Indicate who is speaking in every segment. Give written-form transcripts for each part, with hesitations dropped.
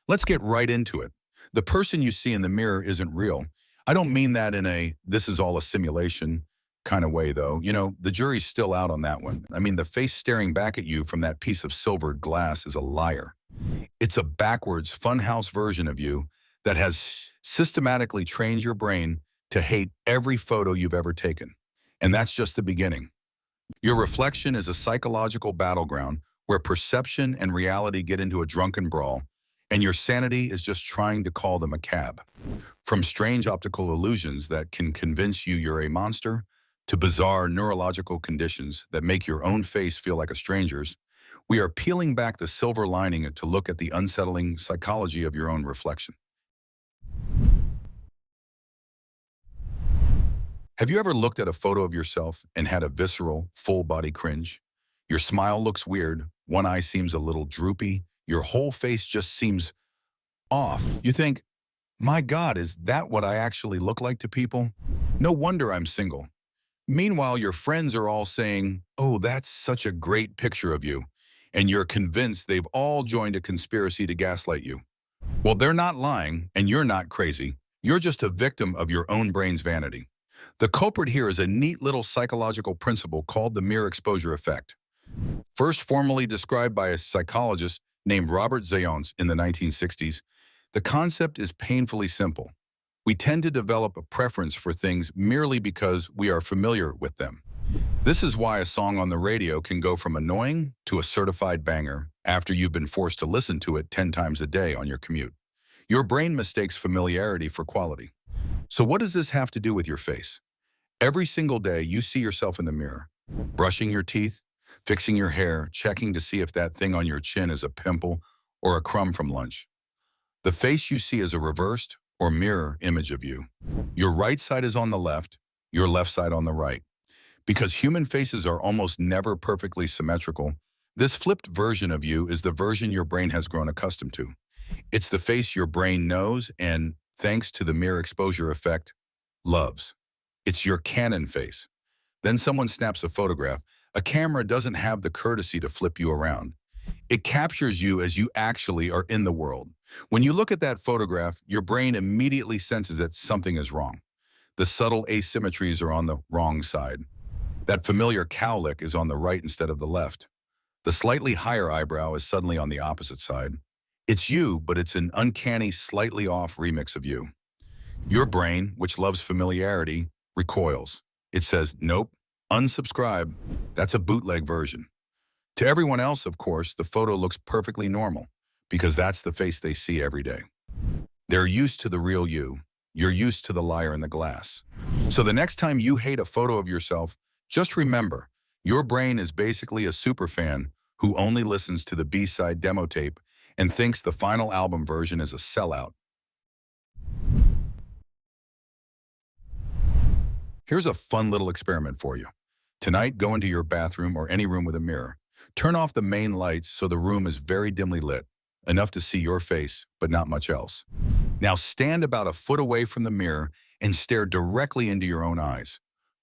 Speaker 1: Let's get right into it. The person you see in the mirror isn't real. I don't mean that in a this is all a simulation kind of way, though. The jury's still out on that one. I mean, the face staring back at you from that piece of silvered glass is a liar. It's a backwards, funhouse version of you that has systematically trained your brain to hate every photo you've ever taken. And that's just the beginning. Your reflection is a psychological battleground where perception and reality get into a drunken brawl, and your sanity is just trying to call them a cab. From strange optical illusions that can convince you you're a monster, to bizarre neurological conditions that make your own face feel like a stranger's, we are peeling back the silver lining to look at the unsettling psychology of your own reflection. Have you ever looked at a photo of yourself and had a visceral, full-body cringe? Your smile looks weird, one eye seems a little droopy, your whole face just seems off. You think, my God, is that what I actually look like to people? No wonder I'm single. Meanwhile, your friends are all saying, oh, that's such a great picture of you, and you're convinced they've all joined a conspiracy to gaslight you. Well, they're not lying, and you're not crazy. You're just a victim of your own brain's vanity. The culprit here is a neat little psychological principle called the mirror exposure effect. First formally described by a psychologist named Robert Zajonc in the 1960s, the concept is painfully simple. We tend to develop a preference for things merely because we are familiar with them. This is why a song on the radio can go from annoying to a certified banger after you've been forced to listen to it 10 times a day on your commute. Your brain mistakes familiarity for quality. So what does this have to do with your face? Every single day you see yourself in the mirror, brushing your teeth, fixing your hair, checking to see if that thing on your chin is a pimple or a crumb from lunch. The face you see is a reversed or mirror image of you. Your right side is on the left, your left side on the right. Because human faces are almost never perfectly symmetrical, this flipped version of you is the version your brain has grown accustomed to. It's the face your brain knows and, thanks to the mirror exposure effect, loves. It's your Canon face. Then someone snaps a photograph. A camera doesn't have the courtesy to flip you around. It captures you as you actually are in the world. When you look at that photograph, your brain immediately senses that something is wrong. The subtle asymmetries are on the wrong side. That familiar cowlick is on the right instead of the left. The slightly higher eyebrow is suddenly on the opposite side. It's you, but it's an uncanny, slightly off remix of you. Your brain, which loves familiarity, recoils. It says, nope, unsubscribe. That's a bootleg version. To everyone else, of course, the photo looks perfectly normal because that's the face they see every day. They're used to the real you. You're used to the liar in the glass. So the next time you hate a photo of yourself, just remember, your brain is basically a superfan who only listens to the B-side demo tape and thinks the final album version is a sellout. Here's a fun little experiment for you. Tonight, go into your bathroom or any room with a mirror. Turn off the main lights so the room is very dimly lit, enough to see your face, but not much else. Now stand about a foot away from the mirror and stare directly into your own eyes.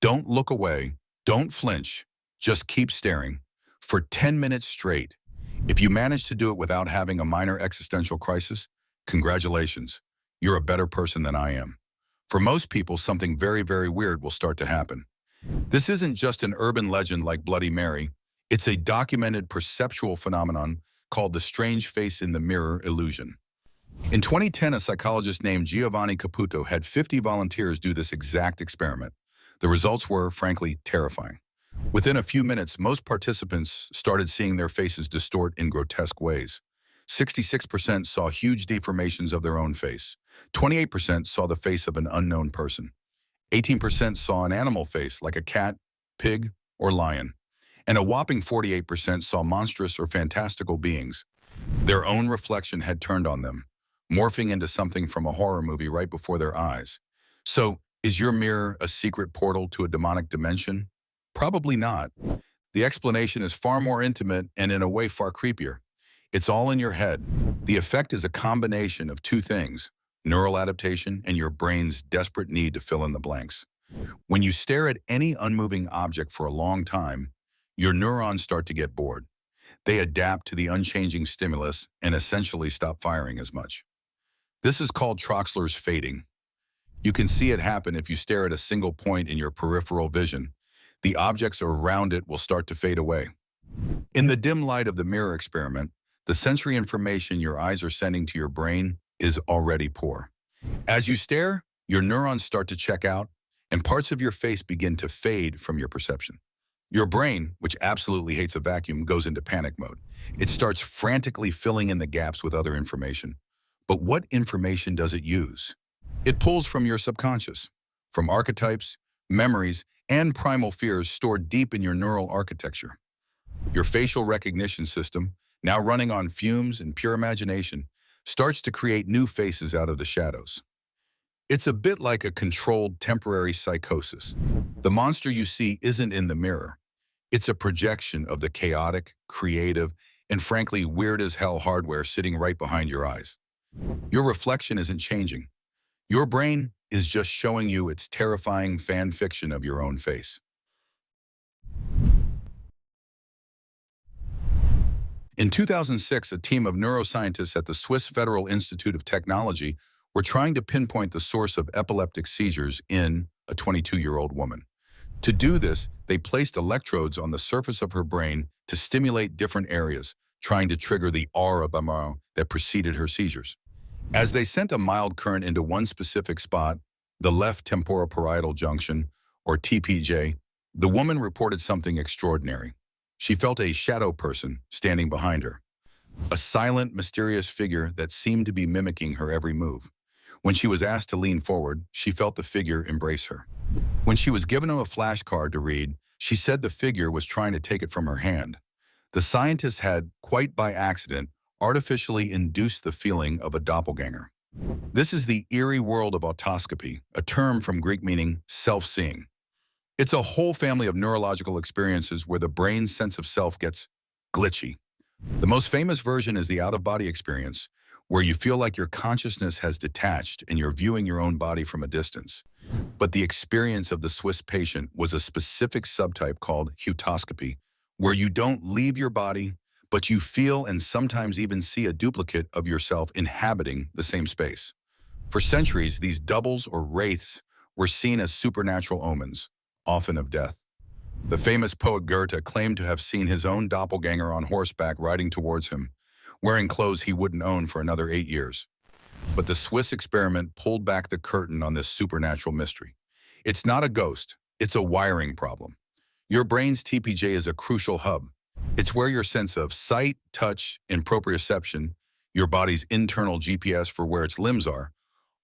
Speaker 1: Don't look away, don't flinch, just keep staring for 10 minutes straight. If you manage to do it without having a minor existential crisis, congratulations, you're a better person than I am. For most people, something very, very weird will start to happen. This isn't just an urban legend like Bloody Mary. It's a documented perceptual phenomenon called the strange face in the mirror illusion. In 2010, a psychologist named Giovanni Caputo had 50 volunteers do this exact experiment. The results were, frankly, terrifying. Within a few minutes, most participants started seeing their faces distort in grotesque ways. 66% saw huge deformations of their own face. 28% saw the face of an unknown person. 18% saw an animal face like a cat, pig, or lion. And a whopping 48% saw monstrous or fantastical beings. Their own reflection had turned on them, morphing into something from a horror movie right before their eyes. So, is your mirror a secret portal to a demonic dimension? Probably not. The explanation is far more intimate and in a way far creepier. It's all in your head. The effect is a combination of two things: neural adaptation and your brain's desperate need to fill in the blanks. When you stare at any unmoving object for a long time, your neurons start to get bored. They adapt to the unchanging stimulus and essentially stop firing as much. This is called Troxler's fading. You can see it happen if you stare at a single point in your peripheral vision. The objects around it will start to fade away. In the dim light of the mirror experiment, the sensory information your eyes are sending to your brain is already poor. As you stare, your neurons start to check out, and parts of your face begin to fade from your perception. Your brain, which absolutely hates a vacuum, goes into panic mode. It starts frantically filling in the gaps with other information. But what information does it use? It pulls from your subconscious, from archetypes, memories, and primal fears stored deep in your neural architecture. Your facial recognition system, now running on fumes and pure imagination, starts to create new faces out of the shadows. It's a bit like a controlled temporary psychosis. The monster you see isn't in the mirror. It's a projection of the chaotic, creative, and frankly weird as hell hardware sitting right behind your eyes. Your reflection isn't changing. Your brain is just showing you its terrifying fan fiction of your own face. In 2006, a team of neuroscientists at the Swiss Federal Institute of Technology were trying to pinpoint the source of epileptic seizures in a 22-year-old woman. To do this, they placed electrodes on the surface of her brain to stimulate different areas, trying to trigger the aura that preceded her seizures. As they sent a mild current into one specific spot, the left temporoparietal junction, or TPJ, the woman reported something extraordinary. She felt a shadow person standing behind her, a silent, mysterious figure that seemed to be mimicking her every move. When she was asked to lean forward, she felt the figure embrace her. When she was given a flashcard to read, she said the figure was trying to take it from her hand. The scientists had, quite by accident, artificially induced the feeling of a doppelganger. This is the eerie world of autoscopy, a term from Greek meaning self-seeing. It's a whole family of neurological experiences where the brain's sense of self gets glitchy. The most famous version is the out-of-body experience, where you feel like your consciousness has detached and you're viewing your own body from a distance. But the experience of the Swiss patient was a specific subtype called heutoscopy, where you don't leave your body, but you feel and sometimes even see a duplicate of yourself inhabiting the same space. For centuries, these doubles or wraiths were seen as supernatural omens, often of death. The famous poet Goethe claimed to have seen his own doppelganger on horseback riding towards him, wearing clothes he wouldn't own for another 8 years. But the Swiss experiment pulled back the curtain on this supernatural mystery. It's not a ghost, it's a wiring problem. Your brain's TPJ is a crucial hub. It's where your sense of sight, touch, and proprioception, your body's internal GPS for where its limbs are,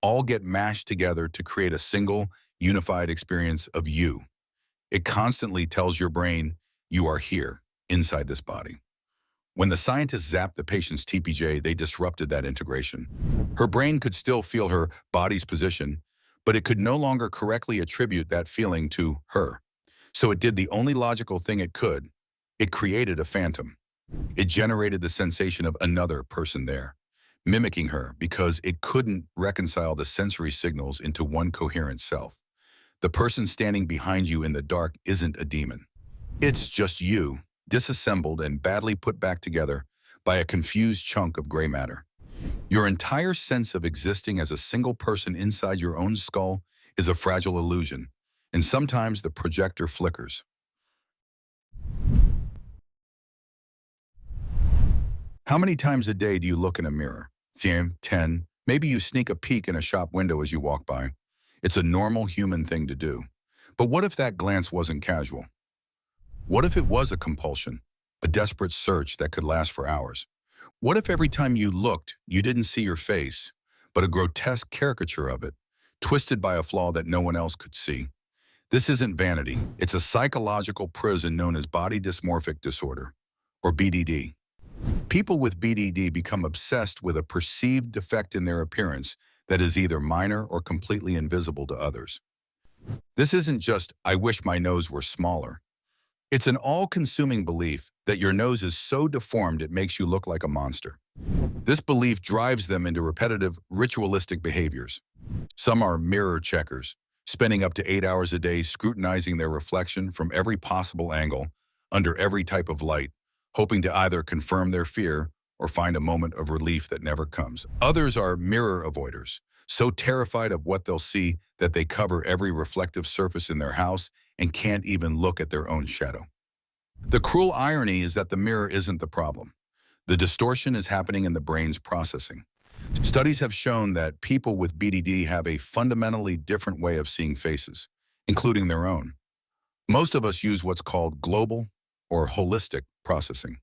Speaker 1: all get mashed together to create a single, unified experience of you. It constantly tells your brain, you are here, inside this body. When the scientists zapped the patient's TPJ, they disrupted that integration. Her brain could still feel her body's position, but it could no longer correctly attribute that feeling to her. So it did the only logical thing it could. It created a phantom. It generated the sensation of another person there, mimicking her because it couldn't reconcile the sensory signals into one coherent self. The person standing behind you in the dark isn't a demon. It's just you, disassembled and badly put back together by a confused chunk of gray matter. Your entire sense of existing as a single person inside your own skull is a fragile illusion, and sometimes the projector flickers. How many times a day do you look in a mirror? 10. Maybe you sneak a peek in a shop window as you walk by. It's a normal human thing to do. But what if that glance wasn't casual? What if it was a compulsion, a desperate search that could last for hours? What if every time you looked, you didn't see your face, but a grotesque caricature of it, twisted by a flaw that no one else could see? This isn't vanity. It's a psychological prison known as body dysmorphic disorder, or BDD. People with BDD become obsessed with a perceived defect in their appearance that is either minor or completely invisible to others. This isn't just, I wish my nose were smaller. It's an all-consuming belief that your nose is so deformed it makes you look like a monster. This belief drives them into repetitive, ritualistic behaviors. Some are mirror checkers, spending up to 8 hours a day scrutinizing their reflection from every possible angle, under every type of light, hoping to either confirm their fear or find a moment of relief that never comes. Others are mirror avoiders, so terrified of what they'll see that they cover every reflective surface in their house and can't even look at their own shadow. The cruel irony is that the mirror isn't the problem. The distortion is happening in the brain's processing. Studies have shown that people with BDD have a fundamentally different way of seeing faces, including their own. Most of us use what's called global or holistic processing.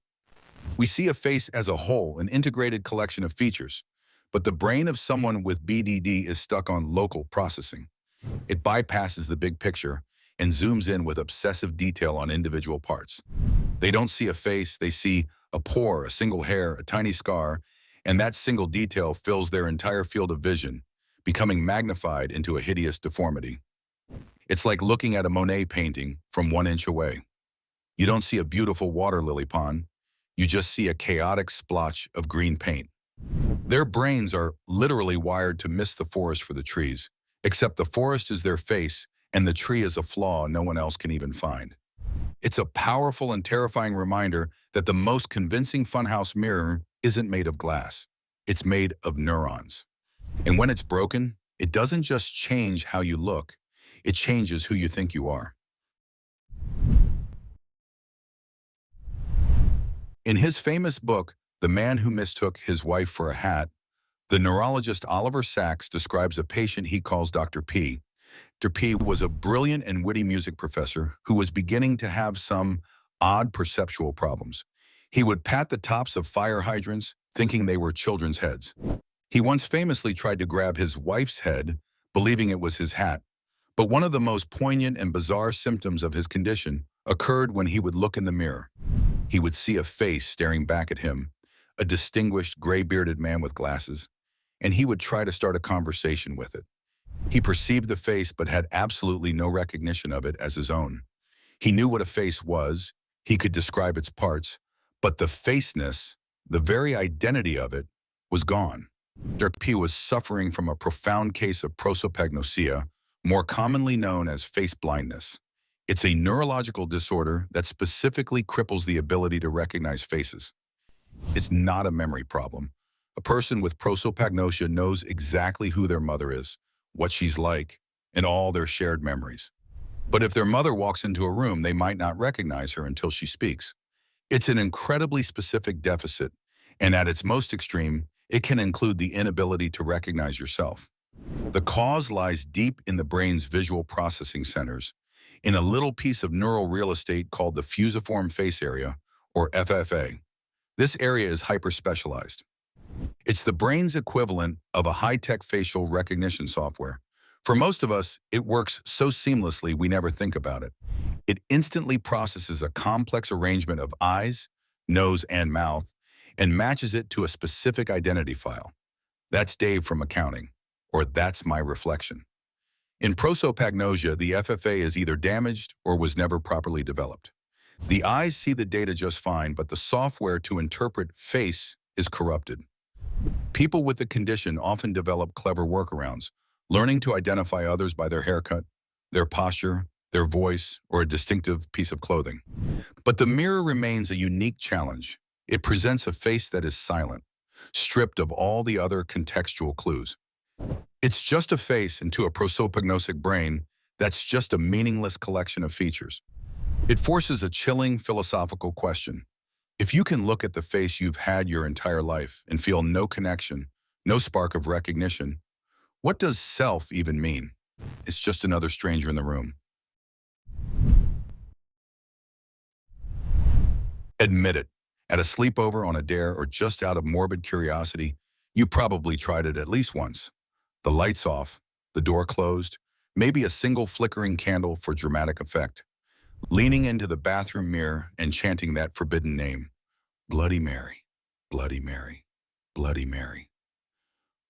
Speaker 1: We see a face as a whole, an integrated collection of features, but the brain of someone with BDD is stuck on local processing. It bypasses the big picture and zooms in with obsessive detail on individual parts. They don't see a face, they see a pore, a single hair, a tiny scar, and that single detail fills their entire field of vision, becoming magnified into a hideous deformity. It's like looking at a Monet painting from 1 inch away. You don't see a beautiful water lily pond, you just see a chaotic splotch of green paint. Their brains are literally wired to miss the forest for the trees, except the forest is their face and the tree is a flaw no one else can even find. It's a powerful and terrifying reminder that the most convincing Funhouse mirror isn't made of glass. It's made of neurons. And when it's broken, it doesn't just change how you look, it changes who you think you are. In his famous book, The Man Who Mistook His Wife for a Hat, the neurologist Oliver Sacks describes a patient he calls Dr. P. Dr. P was a brilliant and witty music professor who was beginning to have some odd perceptual problems. He would pat the tops of fire hydrants, thinking they were children's heads. He once famously tried to grab his wife's head, believing it was his hat. But one of the most poignant and bizarre symptoms of his condition occurred when he would look in the mirror. He would see a face staring back at him, a distinguished gray-bearded man with glasses, and he would try to start a conversation with it. He perceived the face but had absolutely no recognition of it as his own. He knew what a face was, he could describe its parts, but the faceness, the very identity of it, was gone. Dr. P was suffering from a profound case of prosopagnosia, more commonly known as face blindness. It's a neurological disorder that specifically cripples the ability to recognize faces. It's not a memory problem. A person with prosopagnosia knows exactly who their mother is, what she's like, and all their shared memories. But if their mother walks into a room, they might not recognize her until she speaks. It's an incredibly specific deficit, and at its most extreme, it can include the inability to recognize yourself. The cause lies deep in the brain's visual processing centers, in a little piece of neural real estate called the fusiform face area, or FFA. This area is hyper-specialized. It's the brain's equivalent of a high-tech facial recognition software. For most of us, it works so seamlessly we never think about it. It instantly processes a complex arrangement of eyes, nose, and mouth, and matches it to a specific identity file. That's Dave from accounting, or that's my reflection. In prosopagnosia, the FFA is either damaged or was never properly developed. The eyes see the data just fine, but the software to interpret face is corrupted. People with the condition often develop clever workarounds, learning to identify others by their haircut, their posture, their voice, or a distinctive piece of clothing. But the mirror remains a unique challenge. It presents a face that is silent, stripped of all the other contextual clues. It's just a face into a prosopagnosic brain that's just a meaningless collection of features. It forces a chilling philosophical question. If you can look at the face you've had your entire life and feel no connection, no spark of recognition, what does self even mean? It's just another stranger in the room. Admit it. At a sleepover, on a dare, or just out of morbid curiosity, you probably tried it at least once. The lights off, the door closed, maybe a single flickering candle for dramatic effect. Leaning into the bathroom mirror and chanting that forbidden name, Bloody Mary, Bloody Mary, Bloody Mary.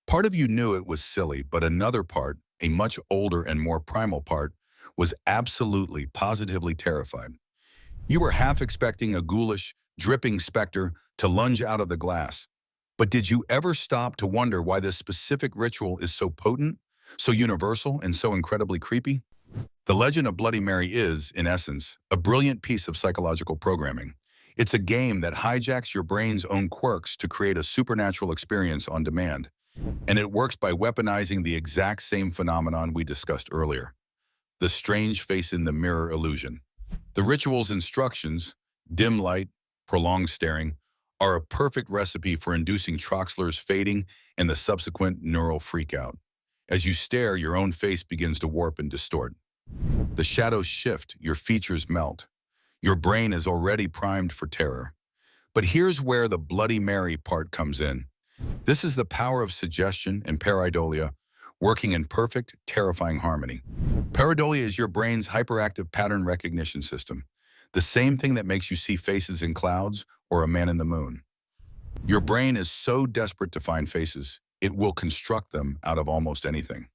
Speaker 1: Part of you knew it was silly, but another part, a much older and more primal part, was absolutely, positively terrified. You were half expecting a ghoulish, dripping specter to lunge out of the glass. But did you ever stop to wonder why this specific ritual is so potent, so universal, and so incredibly creepy? The legend of Bloody Mary is, in essence, a brilliant piece of psychological programming. It's a game that hijacks your brain's own quirks to create a supernatural experience on demand. And it works by weaponizing the exact same phenomenon we discussed earlier, the strange face in the mirror illusion. The ritual's instructions, dim light, prolonged staring, are a perfect recipe for inducing Troxler's fading and the subsequent neural freakout. As you stare, your own face begins to warp and distort. The shadows shift, your features melt. Your brain is already primed for terror. But here's where the Bloody Mary part comes in. This is the power of suggestion and pareidolia working in perfect, terrifying harmony. Pareidolia is your brain's hyperactive pattern recognition system, the same thing that makes you see faces in clouds or a man in the moon. Your brain is so desperate to find faces, it will construct them out of almost anything.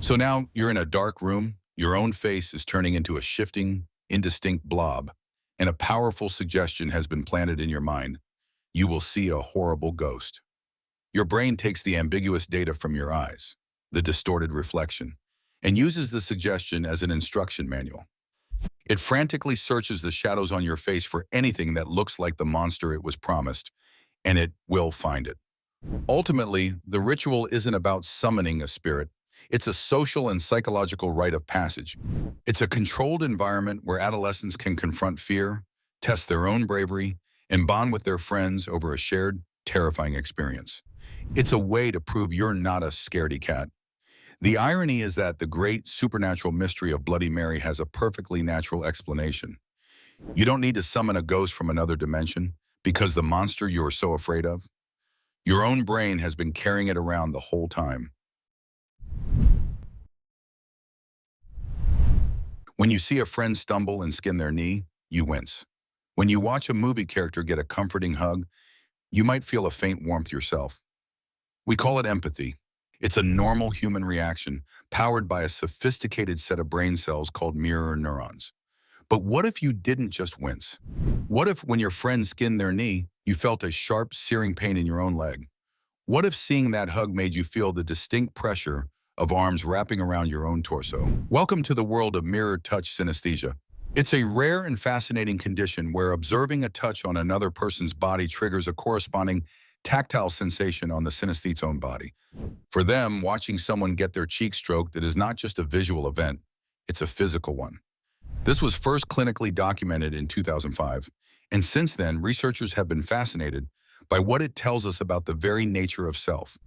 Speaker 1: So now you're in a dark room, your own face is turning into a shifting, indistinct blob, and a powerful suggestion has been planted in your mind. You will see a horrible ghost. Your brain takes the ambiguous data from your eyes, the distorted reflection, and uses the suggestion as an instruction manual. It frantically searches the shadows on your face for anything that looks like the monster it was promised, and it will find it. Ultimately, the ritual isn't about summoning a spirit. It's a social and psychological rite of passage. It's a controlled environment where adolescents can confront fear, test their own bravery, and bond with their friends over a shared, terrifying experience. It's a way to prove you're not a scaredy cat. The irony is that the great supernatural mystery of Bloody Mary has a perfectly natural explanation. You don't need to summon a ghost from another dimension because the monster you are so afraid of, your own brain has been carrying it around the whole time. When you see a friend stumble and skin their knee, you wince. When you watch a movie character get a comforting hug, you might feel a faint warmth yourself. We call it empathy. It's a normal human reaction powered by a sophisticated set of brain cells called mirror neurons. But what if you didn't just wince? What if when your friend skinned their knee, you felt a sharp, searing pain in your own leg? What if seeing that hug made you feel the distinct pressure of arms wrapping around your own torso? Welcome to the world of mirror-touch synesthesia. It's a rare and fascinating condition where observing a touch on another person's body triggers a corresponding tactile sensation on the synesthete's own body. For them, watching someone get their cheek stroked, it is not just a visual event, it's a physical one. This was first clinically documented in 2005, and since then, researchers have been fascinated by what it tells us about the very nature of self.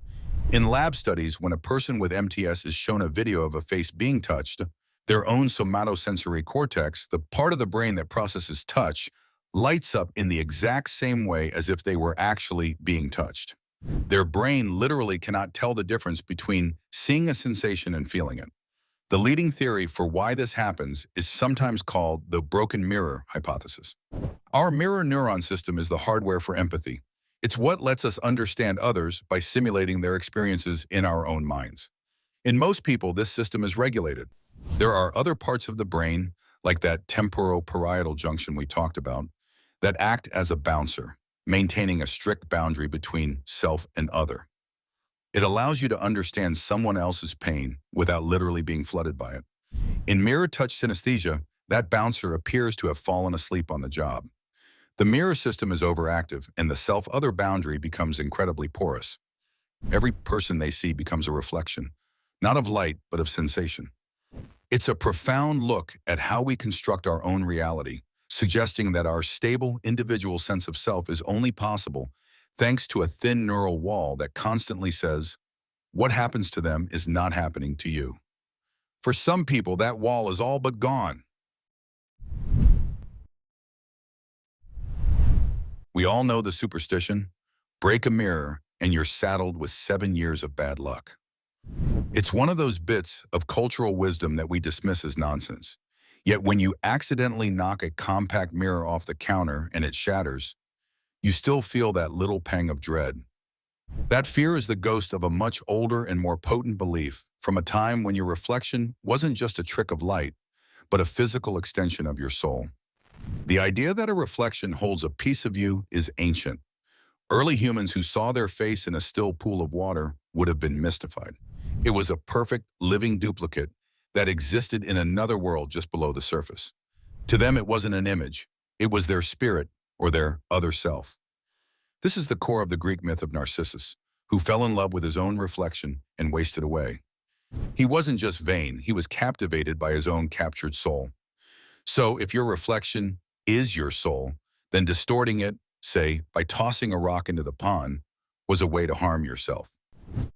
Speaker 1: In lab studies, when a person with MTS is shown a video of a face being touched, their own somatosensory cortex, the part of the brain that processes touch, lights up in the exact same way as if they were actually being touched. Their brain literally cannot tell the difference between seeing a sensation and feeling it. The leading theory for why this happens is sometimes called the broken mirror hypothesis. Our mirror neuron system is the hardware for empathy. It's what lets us understand others by simulating their experiences in our own minds. In most people, this system is regulated. There are other parts of the brain, like that temporoparietal junction we talked about, that act as a bouncer, maintaining a strict boundary between self and other. It allows you to understand someone else's pain without literally being flooded by it. In mirror-touch synesthesia, that bouncer appears to have fallen asleep on the job. The mirror system is overactive, and the self-other boundary becomes incredibly porous. Every person they see becomes a reflection, not of light, but of sensation. It's a profound look at how we construct our own reality, suggesting that our stable, individual sense of self is only possible thanks to a thin neural wall that constantly says, what happens to them is not happening to you. For some people, that wall is all but gone. We all know the superstition, break a mirror and you're saddled with 7 years of bad luck. It's one of those bits of cultural wisdom that we dismiss as nonsense. Yet when you accidentally knock a compact mirror off the counter and it shatters, you still feel that little pang of dread. That fear is the ghost of a much older and more potent belief from a time when your reflection wasn't just a trick of light, but a physical extension of your soul. The idea that a reflection holds a piece of you is ancient. Early humans who saw their face in a still pool of water would have been mystified. It was a perfect, living duplicate that existed in another world just below the surface. To them, it wasn't an image. It was their spirit, or their other self. This is the core of the Greek myth of Narcissus, who fell in love with his own reflection and wasted away. He wasn't just vain, he was captivated by his own captured soul. So if your reflection is your soul, then distorting it, say, by tossing a rock into the pond, was a way to harm yourself.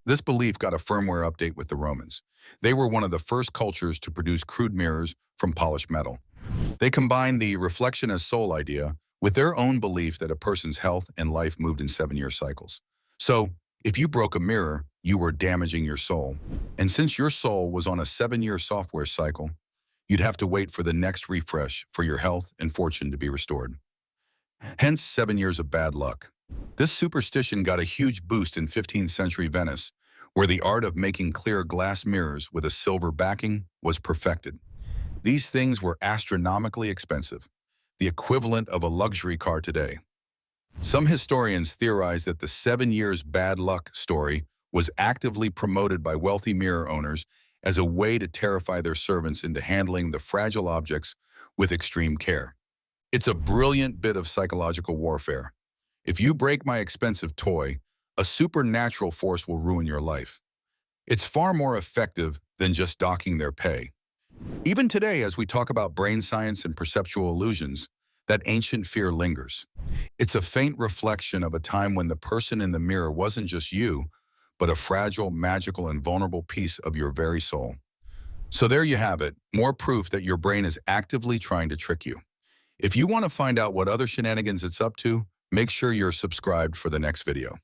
Speaker 1: This belief got a firmware update with the Romans. They were one of the first cultures to produce crude mirrors from polished metal. They combined the reflection as soul idea with their own belief that a person's health and life moved in 7-year cycles. So, if you broke a mirror, you were damaging your soul. And since your soul was on a 7-year software cycle, you'd have to wait for the next refresh for your health and fortune to be restored. Hence 7 years of bad luck. This superstition got a huge boost in 15th century Venice, where the art of making clear glass mirrors with a silver backing was perfected. These things were astronomically expensive, the equivalent of a luxury car today. Some historians theorize that the 7 years bad luck story was actively promoted by wealthy mirror owners as a way to terrify their servants into handling the fragile objects with extreme care. It's a brilliant bit of psychological warfare. If you break my expensive toy, a supernatural force will ruin your life. It's far more effective than just docking their pay. Even today, as we talk about brain science and perceptual illusions, that ancient fear lingers. It's a faint reflection of a time when the person in the mirror wasn't just you, but a fragile, magical, and vulnerable piece of your very soul. So there you have it, more proof that your brain is actively trying to trick you. If you want to find out what other shenanigans it's up to, make sure you're subscribed for the next video.